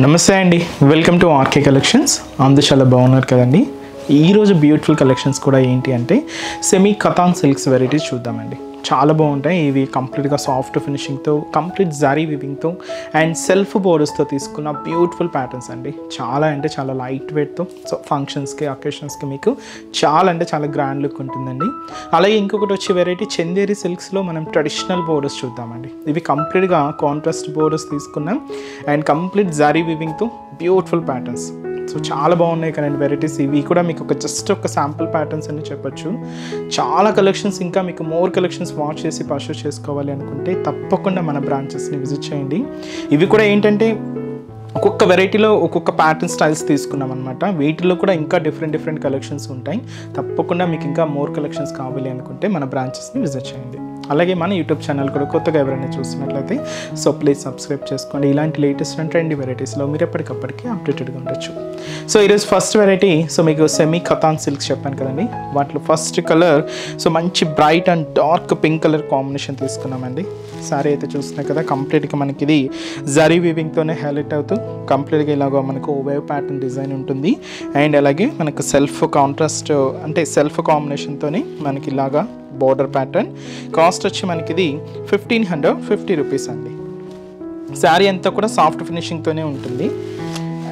నమస్తే అండి, welcome to RK collections. అందరూ చాలా బాగున్నారు కదండి. ఈరోజు బ్యూటిఫుల్ కలెక్షన్స్ కూడా ఏంటి అంటే సెమీ కథాన్ సిల్క్స్ వెరైటీస్ చూద్దామండి. చాలా బాగుంటాయి ఇవి. కంప్లీట్గా సాఫ్ట్ ఫినిషింగ్తో, కంప్లీట్ జరీ వివింగ్తో అండ్ సెల్ఫ్ బోర్డర్స్తో తీసుకున్న బ్యూటిఫుల్ ప్యాటర్న్స్ అండి. చాలా అంటే చాలా లైట్ వెయిట్తో, సో ఫంక్షన్స్కి అకేషన్స్కి మీకు చాలా అంటే చాలా గ్రాండ్ లుక్ ఉంటుందండి. అలాగే ఇంకొకటి వచ్చే వెరైటీ చందేరి సిల్క్స్లో మనం ట్రెడిషనల్ బోర్డర్స్ చూద్దామండి. ఇవి కంప్లీట్గా కాంట్రాస్ట్ బోర్డర్స్ తీసుకున్నాం అండ్ కంప్లీట్ జరీ వివింగ్తో బ్యూటిఫుల్ ప్యాటర్న్స్. సో చాలా బాగున్నాయి కదండి వెరైటీస్. ఇవి కూడా మీకు జస్ట్ ఒక శాంపుల్ ప్యాటర్న్స్ అని చెప్పొచ్చు. చాలా కలెక్షన్స్, ఇంకా మీకు మోర్ కలెక్షన్స్ వాచ్ చేసి పర్చేస్ చేసుకోవాలి అనుకుంటే తప్పకుండా మన బ్రాంచెస్ని విజిట్ చేయండి. ఇవి కూడా ఏంటంటే ఒక్కొక్క వెరైటీలో ఒక్కొక్క ప్యాటర్న్ స్టైల్స్ తీసుకున్నాం అనమాట. వీటిలో కూడా ఇంకా డిఫరెంట్ కలెక్షన్స్ ఉంటాయి. తప్పకుండా మీకు ఇంకా మోర్ కలెక్షన్స్ కావాలి అనుకుంటే మన బ్రాంచెస్ని విజిట్ చేయండి. అలాగే మన యూట్యూబ్ ఛానల్ కూడా కొత్తగా ఎవరైనా చూస్తున్నట్లయితే సో ప్లీజ్ సబ్స్క్రైబ్ చేసుకోండి. ఇలాంటి లేటెస్ట్ అండ్ ట్రెండీ వెరైటీస్లో మీరు ఎప్పటికప్పటికీ అప్డేటెడ్గా ఉండొచ్చు. సో ఈరోజు ఫస్ట్ వెరైటీ, సో మీకు సెమీ కథాన్ సిల్క్స్ చెప్పాను కదండి. వాటిలో ఫస్ట్ కలర్ సో మంచి bright and dark pink colour combination తీసుకున్నామండి. సారీ అయితే చూస్తున్నాయి కదా, కంప్లీట్గా మనకి ఇది జరీ వీవింగ్తోనే హైలైట్ అవుతూ కంప్లీట్గా ఇలాగ మనకు వేవ్ ప్యాటర్న్ డిజైన్ ఉంటుంది. అండ్ అలాగే మనకు సెల్ఫ్ కాంట్రాస్ట్ అంటే సెల్ఫ్ కాంబినేషన్తోనే మనకి ఇలాగా బోర్డర్ ప్యాటర్న్. కాస్ట్ వచ్చి మనకి ఇది 1550 రూపీస్ అండి. శారీ అంతా కూడా సాఫ్ట్ ఫినిషింగ్తోనే ఉంటుంది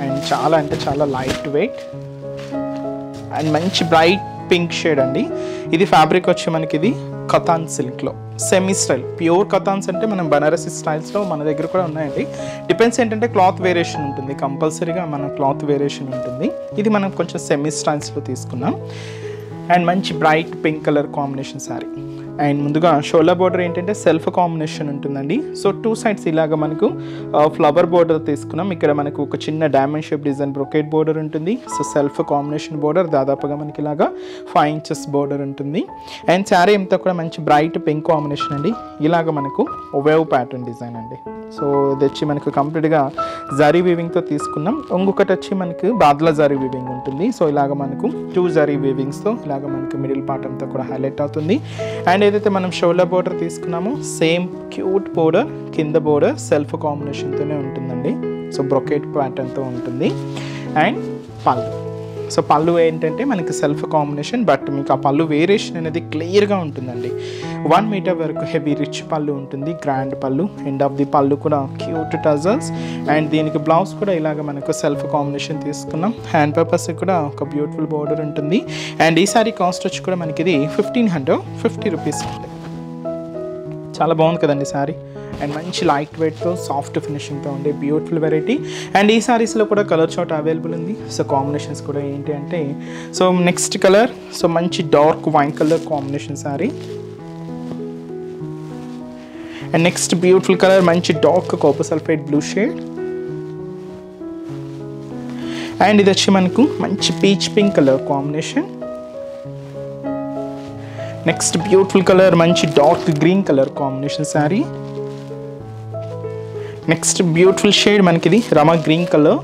అండ్ చాలా అంటే చాలా లైట్ వెయిట్ అండ్ మంచి బ్రైట్ పింక్ షేడ్ అండి. ఇది ఫ్యాబ్రిక్ వచ్చి మనకి ఇది కథాన్ సిల్క్లో సెమీ స్టైల్. ప్యూర్ కథాన్స్ అంటే మనం బనారసి స్టైల్స్లో మన దగ్గర కూడా ఉన్నాయండి. డిపెండ్స్ ఏంటంటే క్లాత్ వేరియేషన్ ఉంటుంది, కంపల్సరీగా మన క్లాత్ వేరియేషన్ ఉంటుంది. ఇది మనం కొంచెం సెమీ స్టైల్స్లో తీసుకున్నాం అండ్ మంచి bright pink colour combination saree. And ముందుగా షోల్డర్ బోర్డర్ ఏంటంటే సెల్ఫ్ కాంబినేషన్ ఉంటుందండి. సో టూ సైడ్స్ ఇలాగ మనకు ఫ్లవర్ బోర్డర్ తీసుకున్నాం. ఇక్కడ మనకు ఒక చిన్న diamond shape design brocade border ఉంటుంది. సో సెల్ఫ్ కాంబినేషన్ బోర్డర్ దాదాపుగా మనకి ఇలాగా 5 ఇంచెస్ బోర్డర్ ఉంటుంది. అండ్ శారీ అంతా కూడా మంచి బ్రైట్ పింక్ కాంబినేషన్ అండి. ఇలాగ మనకు వేవ్ ప్యాటర్న్ డిజైన్ అండి. సో ఇది వచ్చి మనకు కంప్లీట్గా జరీ వీవింగ్తో తీసుకున్నాం. ఇంకొకటి వచ్చి మనకు బాద్లా జరీ వీవింగ్ ఉంటుంది. సో ఇలాగ మనకు 2 జరీ వీవింగ్స్తో ఇలాగ మనకు మిడిల్ పార్ట్ అంతా కూడా హైలైట్ అవుతుంది. అండ్ ఏదైతే మనం షోల్డర్ బోర్డర్ తీసుకున్నామో సేమ్ క్యూట్ బోర్డర్, కింద బోర్డర్ సెల్ఫ్ కాంబినేషన్తోనే ఉంటుందండి. సో బ్రొకేట్ ప్యాటర్న్తో ఉంటుంది. అండ్ పళ్ళు, సో పళ్ళు ఏంటంటే మనకి సెల్ఫ్ కాంబినేషన్, బట్ మీకు ఆ పళ్ళు వేరియేషన్ అనేది క్లియర్గా ఉంటుందండి. 1 మీటర్ వరకు హెవీ రిచ్ పళ్ళు ఉంటుంది, గ్రాండ్ పళ్ళు. ఎండ్ ఆఫ్ ది పళ్ళు కూడా క్యూట్ టజల్స్. అండ్ దీనికి బ్లౌజ్ కూడా ఇలాగ మనకు సెల్ఫ్ కాంబినేషన్ తీసుకున్నాం. హ్యాండ్ పర్పస్ కూడా ఒక బ్యూటిఫుల్ బోర్డర్ ఉంటుంది. అండ్ ఈ సారీ కాస్ట్ వచ్చి కూడా మనకి ఇది 1550 రూపీస్ ఉంది. చాలా బాగుంది కదండి శారీ. అండ్ మంచి లైట్ వెయిట్తో సాఫ్ట్ ఫినిషింగ్తో ఉండే బ్యూటిఫుల్ వెరైటీ. అండ్ ఈ సారీస్లో కూడా కలర్ చార్ట్ అవైలబుల్ ఉంది. సో కాంబినేషన్స్ కూడా ఏంటి అంటే సో నెక్స్ట్ కలర్ సో మంచి dark wine colour combination saree. And next beautiful colour మంచి dark copper sulphate blue shade. And ఇది వచ్చి మనకు మంచి peach pink colour combination. Next beautiful colour మంచి dark green colour combination saree. Next beautiful shade మనకి ఇది రమా green colour.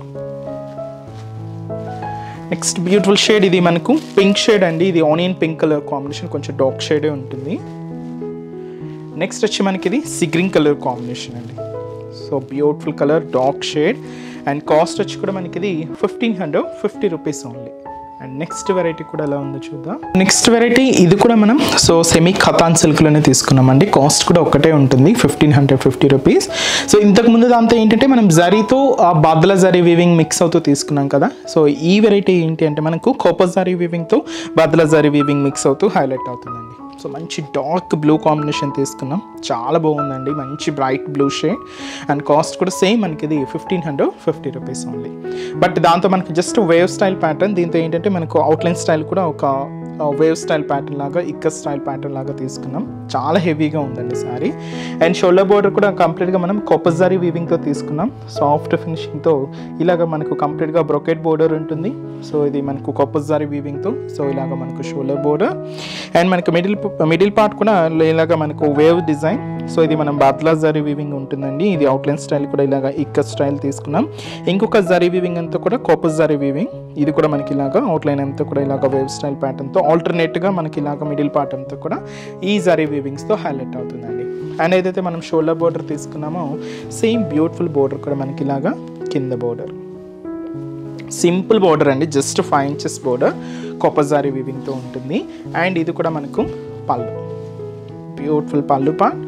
Next beautiful shade ఇది మనకు పింక్ షేడ్ అండి. ఇది ఆనియన్ పింక్ కలర్ కాంబినేషన్, కొంచెం డార్క్ షేడే ఉంటుంది. నెక్స్ట్ వచ్చి మనకి ఇది సీ గ్రీన్ కలర్ కాంబినేషన్ అండి. So beautiful colour dark shade. And cost వచ్చి కూడా మనకి ఇది 1550 rupees only. And next variety కూడా ఎలా ఉందో చూద్దాం. నెక్స్ట్ వెరైటీ ఇది కూడా మనం సో సెమీ కథాన్ సిల్క్లోనే తీసుకున్నామండి. కాస్ట్ కూడా ఒకటే ఉంటుంది, 1550 రూపీస్. సో ఇంతకు ముందు దాంతో ఏంటంటే మనం జరీతో బాద్లా జరీ వీవింగ్ మిక్స్ అవుతూ తీసుకున్నాం కదా. సో ఈ వెరైటీ ఏంటి అంటే మనకు కాపర్ జరీ వీవింగ్తో బాద్లా జరీ వీవింగ్ మిక్స్ అవుతూ హైలైట్ అవుతుందండి. సో మంచి డార్క్ బ్లూ కాంబినేషన్ తీసుకున్నాం. చాలా బాగుందండి, మంచి bright blue shade. And cost కూడా సేమ్ మనకి ఇది 1550 రూపీస్ ఓన్లీ. బట్ దాంతో మనకి జస్ట్ వేవ్ స్టైల్ ప్యాటర్న్, దీంతో ఏంటంటే మనకు అవుట్లైన్ స్టైల్ కూడా ఒక వేవ్ స్టైల్ ప్యాటర్న్ లాగా, ఇక్కత్ స్టైల్ ప్యాటర్న్ లాగా తీసుకున్నాం. చాలా హెవీగా ఉందండి శారీ. అండ్ షోల్డర్ బోర్డర్ కూడా కంప్లీట్గా మనం కాపర్ జరీ వీవింగ్తో తీసుకున్నాం. సాఫ్ట్ ఫినిషింగ్తో ఇలాగ మనకు కంప్లీట్గా బ్రొకెట్ బోర్డర్ ఉంటుంది. సో ఇది మనకు కాపర్ జరీ వీవింగ్తో సో ఇలాగ మనకు షోల్డర్ బోర్డర్. అండ్ మనకు మిడిల్ పార్ట్ కూడా ఇలాగ మనకు వేవ్ డిజైన్. సో ఇది మనం బాద్లా జరీ వీవింగ్ ఉంటుందండి. ఇది అవుట్లైన్ స్టైల్ కూడా ఇలాగ ఇక్కత్ స్టైల్ తీసుకున్నాం. ఇంకొక జరీ వీవింగ్ అంతా కూడా కాపర్ జరీ వీవింగ్. ఇది కూడా మనకి ఇలాగ అవుట్లైన్ అంతా కూడా ఇలాగ వేవ్ స్టైల్ ప్యాటర్న్తో ఆల్టర్నేట్గా మనకి ఇలాగ మిడిల్ పార్ట్ అంతా కూడా ఈ జరీ వీవింగ్స్తో హైలైట్ అవుతుందండి. అండ్ ఏదైతే మనం షోల్డర్ బోర్డర్ తీసుకున్నామో సేమ్ బ్యూటిఫుల్ బోర్డర్ కూడా మనకి ఇలాగా కింద బోర్డర్, సింపుల్ బోర్డర్ అండి, జస్ట్ 5 inches బోర్డర్ కొప్పజారీ వీవింగ్తో ఉంటుంది. అండ్ ఇది కూడా మనకు పళ్ళు, బ్యూటిఫుల్ పళ్ళు పార్ట్.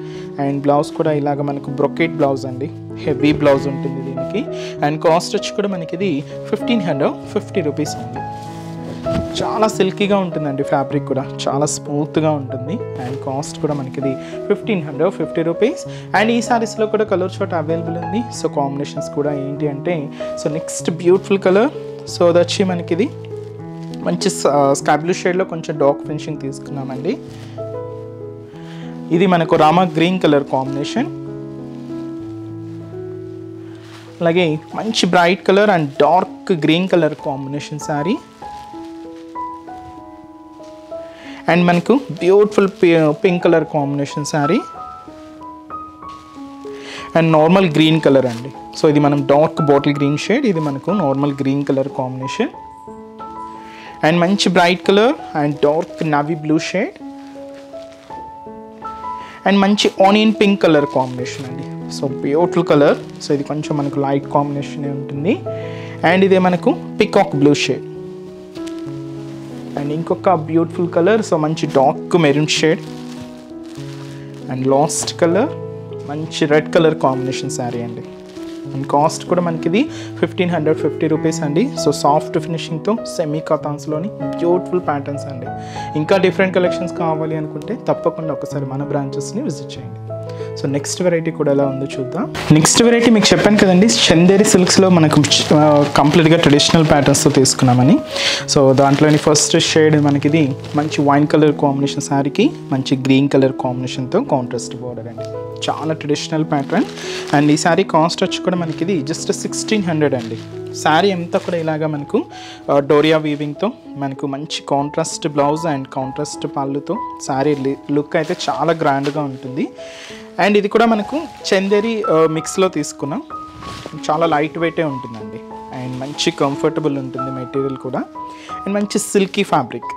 అండ్ బ్లౌజ్ కూడా ఇలాగ మనకు బ్రొకెట్ బ్లౌజ్ అండి, హెవీ బ్లౌజ్ ఉంటుంది దీనికి. అండ్ కాస్ట్ వచ్చి కూడా మనకి ఇది 1550 రూపీస్ ఉంది. చాలా సిల్కీగా ఉంటుందండి, ఫ్యాబ్రిక్ కూడా చాలా స్మూత్గా ఉంటుంది. అండ్ కాస్ట్ కూడా మనకి ఇది 1550 రూపీస్. అండ్ ఈ సారీస్లో కూడా కలర్ షార్ట్ అవైలబుల్ ఉంది. సో కాంబినేషన్స్ కూడా ఏంటి అంటే, so next beautiful colour, so అది వచ్చి మనకి ఇది మంచి స్కై బ్లూ షేడ్లో కొంచెం డార్క్ ఫినిషింగ్ తీసుకున్నామండి. ఇది మనకు రామా గ్రీన్ కలర్ కాంబినేషన్, అలాగే మంచి bright colour and dark green colour combination saree. And మనకు beautiful pink colour combination saree and normal green colour అండి. సో ఇది మనం డార్క్ బాటిల్ గ్రీన్ షేడ్, ఇది మనకు normal green colour combination. And మంచి bright colour and dark navy blue shade and మంచి onion pink colour combination అండి. So beautiful colour. So ఇది కొంచెం మనకు లైట్ కాంబినేషన్ ఉంటుంది. అండ్ ఇదే మనకు పికాక్ బ్లూ షేడ్. అండ్ ఇంకొక బ్యూటిఫుల్ కలర్, సో మంచి dark maroon shade and last colour మంచి రెడ్ కలర్ కాంబినేషన్ శారీ అండి. అండ్ కాస్ట్ కూడా మనకి ఇది 1550 రూపీస్ అండి. సో సాఫ్ట్ ఫినిషింగ్తో సెమీ కథాన్స్లోని బ్యూటిఫుల్ ప్యాటర్న్స్ అండి. ఇంకా డిఫరెంట్ కలెక్షన్స్ కావాలి అనుకుంటే తప్పకుండా ఒకసారి మన బ్రాంచెస్ని విజిట్ చేయండి. సో నెక్స్ట్ వెరైటీ కూడా ఎలా ఉందో చూద్దాం. నెక్స్ట్ వెరైటీ మీకు చెప్పాను కదండి, చందేరి సిల్క్స్లో మనకు కంప్లీట్గా ట్రెడిషనల్ ప్యాటర్న్స్తో తీసుకున్నామని. సో దాంట్లోని ఫస్ట్ షేడ్ మనకి ఇది మంచి వైన్ కలర్ కాంబినేషన్ శారీకి మంచి గ్రీన్ కలర్ కాంబినేషన్తో కాంట్రాస్ట్ బోర్డర్ అండి. చాలా ట్రెడిషనల్ ప్యాటర్న్. అండ్ ఈ శారీ కాస్ట్ వచ్చి కూడా మనకి ఇది జస్ట్ 1600 అండి. శారీ అంతా కూడా ఇలాగా మనకు డోరియా వీవింగ్తో మనకు మంచి కాంట్రాస్ట్ బ్లౌజ్ అండ్ కాంట్రాస్ట్ పళ్ళుతో శారీ లుక్ అయితే చాలా గ్రాండ్గా ఉంటుంది. అండ్ ఇది కూడా మనకు చందేరి మిక్స్లో తీసుకున్నాం. చాలా లైట్ వెయిటే ఉంటుందండి అండ్ మంచి కంఫర్టబుల్ ఉంటుంది మెటీరియల్ కూడా. అండ్ మంచి సిల్కీ ఫ్యాబ్రిక్.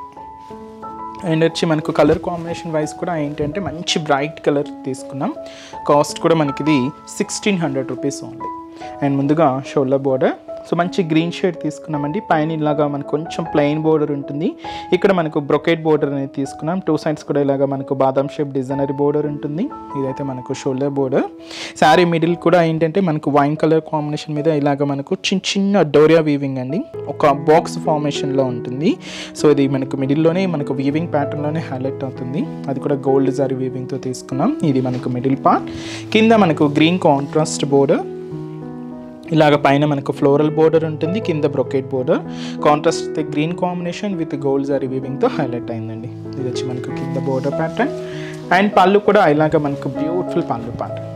అండ్ వచ్చి మనకు కలర్ కాంబినేషన్ వైజ్ కూడా ఏంటంటే మంచి బ్రైట్ కలర్ తీసుకున్నాం. కాస్ట్ కూడా మనకి ఇది 1600 రూపీస్ ఓన్లీ. అండ్ ముందుగా షోల్డర్ బోర్డర్, సో మంచి గ్రీన్ షేడ్ తీసుకున్నామండి. పైన ఇలాగా మనకు కొంచెం ప్లెయిన్ బోర్డర్ ఉంటుంది. ఇక్కడ మనకు బ్రొకెట్ బోర్డర్ అనేది తీసుకున్నాం. 2 సైడ్స్ కూడా ఇలాగా మనకు బాదం షేప్ డిజైనరీ బోర్డర్ ఉంటుంది. ఇదైతే మనకు షోల్డర్ బోర్డర్. శారీ మిడిల్ కూడా ఏంటంటే మనకు వైన్ కలర్ కాంబినేషన్ మీద ఇలాగ మనకు చిన్న డోరియా వీవింగ్ అండి, ఒక బాక్స్ ఫార్మేషన్లో ఉంటుంది. సో ఇది మనకు మిడిల్లోనే మనకు వీవింగ్ ప్యాటర్న్లోనే హైలైట్ అవుతుంది. అది కూడా గోల్డ్ జారీ వీవింగ్తో తీసుకున్నాం. ఇది మనకు మిడిల్ పార్ట్. కింద మనకు గ్రీన్ కాంట్రాస్ట్ బోర్డర్, ఇలాగ పైన మనకు ఫ్లోరల్ బోర్డర్ ఉంటుంది, కింద brocade border. Contrast green combination with gold జారీ వీవింగ్తో హైలైట్ అయిందండి. ఇది వచ్చి మనకు కింద బోర్డర్ ప్యాటర్న్. అండ్ పళ్ళు కూడా ఇలాగ మనకు బ్యూటిఫుల్ పళ్ళు ప్యాటర్న్.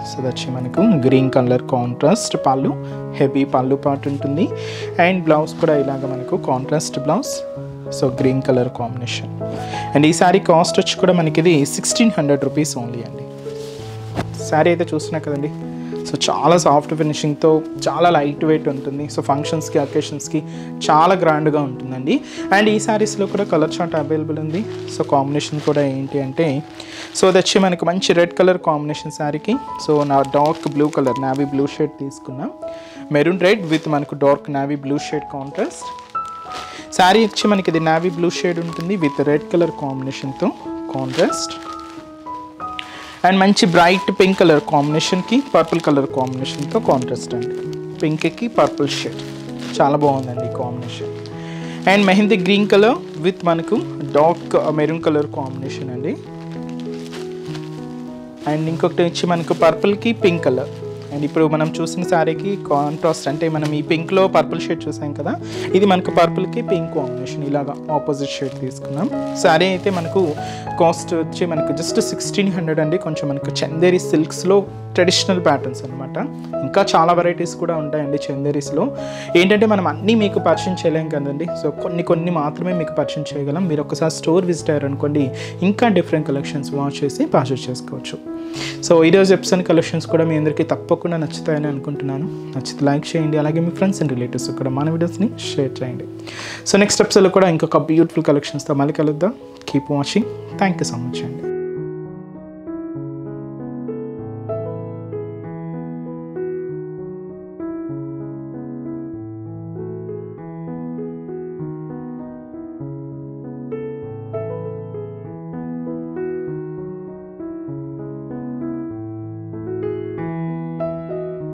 సో ఇది వచ్చి మనకు గ్రీన్ కలర్ కాంట్రాస్ట్ పళ్ళు, హెవీ పళ్ళు పార్ట్ ఉంటుంది. అండ్ బ్లౌజ్ కూడా ఇలాగ మనకు contrast blouse, so green colour combination. And ఈ శారీ కాస్ట్ వచ్చి కూడా మనకి ఇది 1600 రూపీస్ ఓన్లీ అండి. శారీ అయితే చూస్తున్నా కదండి, సో చాలా సాఫ్ట్ ఫినిషింగ్తో చాలా లైట్ వెయిట్ ఉంటుంది. సో ఫంక్షన్స్కి అకేషన్స్కి చాలా గ్రాండ్గా ఉంటుందండి. అండ్ ఈ శారీస్లో కూడా కలర్ చార్ట్ అవైలబుల్ ఉంది. సో కాంబినేషన్ కూడా ఏంటి అంటే, సో అది వచ్చి మనకు మంచి రెడ్ కలర్ కాంబినేషన్ శారీకి సో నా dark blue colour navy blue shade తీసుకున్నాం. మెరూన్ రెడ్ విత్ మనకు dark navy blue shade contrast. Sari వచ్చి మనకి ఇది నావీ బ్లూ షేడ్ ఉంటుంది విత్ రెడ్ కలర్ కాంబినేషన్తో కాంట్రాస్ట్. అండ్ మంచి బ్రైట్ పింక్ కలర్ కాంబినేషన్కి పర్పుల్ కలర్ కాంబినేషన్తో కాంట్రాస్ట్ అండి. పింక్కి పర్పుల్ షేడ్ చాలా బాగుందండి combination. And mehndi green colour with మనకు డార్క్ మెరూన్ కలర్ కాంబినేషన్ అండి. అండ్ ఇంకొకటి వచ్చి మనకు పర్పుల్కి పింక్ కలర్. అండ్ ఇప్పుడు మనం చూసిన శారీకి కాంట్రాస్ట్ అంటే మనం ఈ పింక్లో పర్పుల్ షేడ్ చూసాం కదా, ఇది మనకు పర్పుల్కి పింక్ కాంబినేషన్ ఇలాగా ఆపోజిట్ షేడ్ తీసుకున్నాం. శారీ అయితే మనకు కాస్ట్ వచ్చి మనకు జస్ట్ 1600 అండి. కొంచెం మనకు చందేరి సిల్క్స్లో ట్రెడిషనల్ ప్యాటర్న్స్ అనమాట. ఇంకా చాలా వెరైటీస్ కూడా ఉంటాయండి చందేరీస్లో. ఏంటంటే మనం అన్నీ మీకు పరిచయం చేయలేం కదండి, సో కొన్ని మాత్రమే మీకు పరిచయం చేయగలం. మీరు ఒకసారి స్టోర్ విజిట్ అయ్యారనుకోండి, ఇంకా డిఫరెంట్ కలెక్షన్స్ వాచ్ చేసి పర్చేస్ చేసుకోవచ్చు. సో ఈరోజు ఎపిసోడ్ కలెక్షన్స్ కూడా మీ అందరికీ తప్పకుండా నచ్చుతాయని అనుకుంటున్నాను. నచ్చితే లైక్ చేయండి, అలాగే మీ ఫ్రెండ్స్ అండ్ రిలేటివ్స్ కూడా మన వీడియోస్ని షేర్ చేయండి. సో నెక్స్ట్ ఎపిసోడ్లో కూడా ఇంకొక బ్యూటిఫుల్ కలెక్షన్స్తో మళ్ళీ కలుద్దాం. Keep watching. Thank you so much అండి.